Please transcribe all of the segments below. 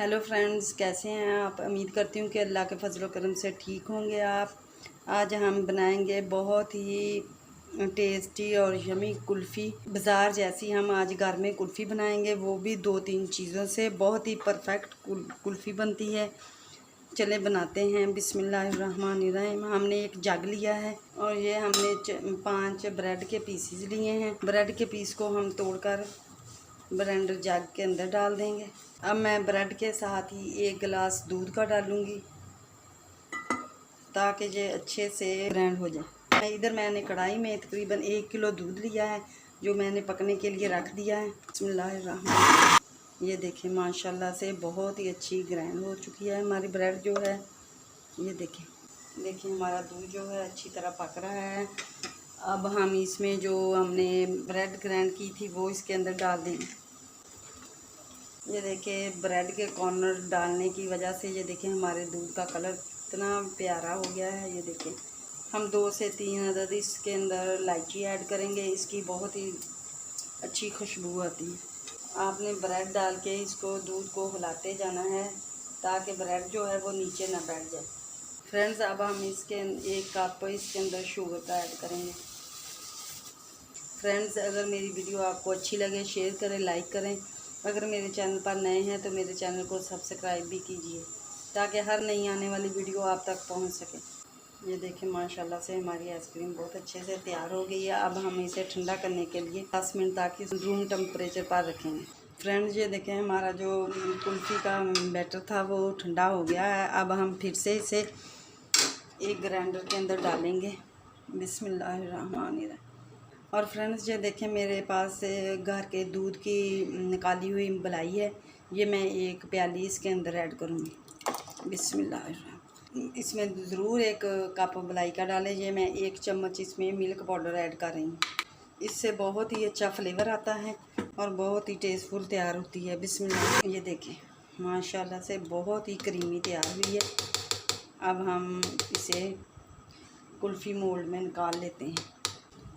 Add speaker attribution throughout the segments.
Speaker 1: Hello friends, कैसे हैं आप। उम्मीद करती हूँ कि अल्लाह के फजल करम से ठीक होंगे आप। आज हम बनाएंगे बहुत ही टेस्टी और यमी कुल्फ़ी। बाज़ार जैसी हम आज घर में कुल्फ़ी बनाएंगे, वो भी 2-3 चीज़ों से। बहुत ही परफेक्ट कुल्फ़ी बनती है। चले बनाते हैं। बिस्मिल्लाहिर्रहमानिर्रहीम। हमने एक जग लिया है और ये हमने 5 ब्रेड के पीसीज लिए हैं। ब्रेड के पीस को हम तोड़कर ब्लेंडर जग के अंदर डाल देंगे। अब मैं ब्रेड के साथ ही 1 गिलास दूध का डालूंगी ताकि ये अच्छे से ग्राइंड हो जाए। इधर मैंने कढ़ाई में तकरीबन 1 किलो दूध लिया है जो मैंने पकने के लिए रख दिया है। बिस्मिल्लाहिर्रहमानिर्रहीम। ये देखें, माशाल्लाह से बहुत ही अच्छी ग्राइंड हो चुकी है हमारी ब्रेड जो है। ये देखें हमारा दूध जो है अच्छी तरह पक रहा है। अब हम इसमें जो हमने ब्रेड ग्राइंड की थी वो इसके अंदर डाल देंगे। ये देखें, ब्रेड के कॉर्नर डालने की वजह से ये देखें हमारे दूध का कलर इतना प्यारा हो गया है। ये देखें, हम 2 से 3 अदद इसके अंदर इलायची ऐड करेंगे। इसकी बहुत ही अच्छी खुशबू आती है। आपने ब्रेड डाल के इसको दूध को हिलाते जाना है ताकि ब्रेड जो है वो नीचे ना बैठ जाए। फ्रेंड्स, अब हम इसके 1 कप इसके अंदर शुगर का ऐड करेंगे। फ्रेंड्स, अगर मेरी वीडियो आपको अच्छी लगे शेयर करें, लाइक करें। अगर मेरे चैनल पर नए हैं तो मेरे चैनल को सब्सक्राइब भी कीजिए ताकि हर नई आने वाली वीडियो आप तक पहुंच सके। ये देखें, माशाल्लाह से हमारी आइसक्रीम बहुत अच्छे से तैयार हो गई है। अब हम इसे ठंडा करने के लिए 10 मिनट तक रूम टेम्परेचर पर रखेंगे। फ्रेंड्स, ये देखें हमारा जो कुल्फ़ी का बैटर था वो ठंडा हो गया है। अब हम फिर से इसे एक ग्राइंडर के अंदर डालेंगे। बिस्मिल्लाहिर्रहमानिर्रहीम। और फ्रेंड्स, ये देखें मेरे पास घर के दूध की निकाली हुई मलाई है। ये मैं 1 प्याली इसके अंदर ऐड करूँगी। बिस्मिल्लाह। इसमें ज़रूर 1 कप मलाई का डालें। ये मैं 1 चम्मच इसमें मिल्क पाउडर ऐड कर रही हूँ। इससे बहुत ही अच्छा फ्लेवर आता है और बहुत ही टेस्टफुल तैयार होती है। बिस्मिल्लाह। ये देखें, माशाल्लाह से बहुत ही क्रीमी तैयार हुई है। अब हम इसे कुल्फ़ी मोल्ड में निकाल लेते हैं।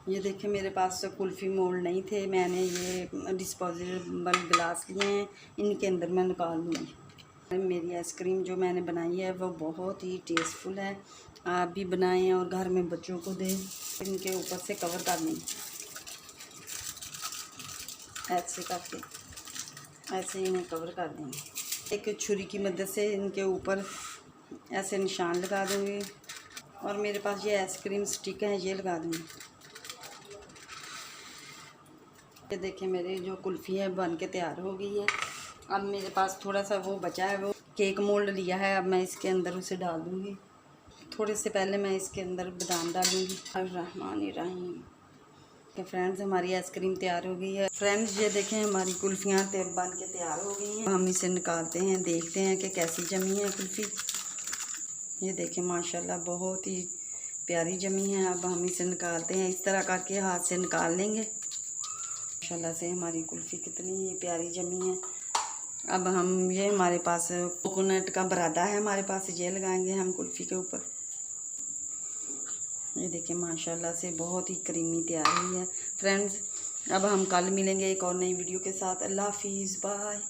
Speaker 1: ये देखें, मेरे पास तो कुल्फ़ी मोल्ड नहीं थे। मैंने ये डिस्पोजेबल गिलास लिए हैं, इनके अंदर मैं निकाल लूँगी। मेरी आइसक्रीम जो मैंने बनाई है वो बहुत ही टेस्टफुल है। आप भी बनाएं और घर में बच्चों को दें। इनके ऊपर से कवर कर लें, ऐसे करके ऐसे इन्हें कवर कर देंगे। एक छुरी की मदद से इनके ऊपर ऐसे निशान लगा दूँगी और मेरे पास ये आइसक्रीम स्टिक है, ये लगा दूँगी। ये देखें, मेरी जो कुल्फ़ी है बन के तैयार हो गई है। अब मेरे पास थोड़ा सा वो बचा है, वो केक मोल्ड लिया है। अब मैं इसके अंदर उसे डाल दूँगी। थोड़े से पहले मैं इसके अंदर बादाम डालूँगी। अर्रहमानिर्रहीम। तो फ्रेंड्स, हमारी आइसक्रीम तैयार हो गई है। फ्रेंड्स, ये देखें हमारी कुल्फ़ियाँ बन के तैयार हो गई हैं। हम इसे निकालते हैं, देखते हैं कि कैसी जमी है कुल्फ़ी। ये देखें, माशाल्लाह बहुत ही प्यारी जमी है। अब हम इसे निकालते हैं, इस तरह करके हाथ से निकाल लेंगे। माशाल्लाह से हमारी कुल्फ़ी कितनी प्यारी जमी है। अब हम ये हमारे पास कोकोनट का बरादा है, हमारे पास ये लगाएंगे हम कुल्फ़ी के ऊपर। ये देखिए, माशाल्लाह से बहुत ही क्रीमी तैयार हुई है। फ्रेंड्स, अब हम कल मिलेंगे एक और नई वीडियो के साथ। अल्लाह हाफिज़, बाय।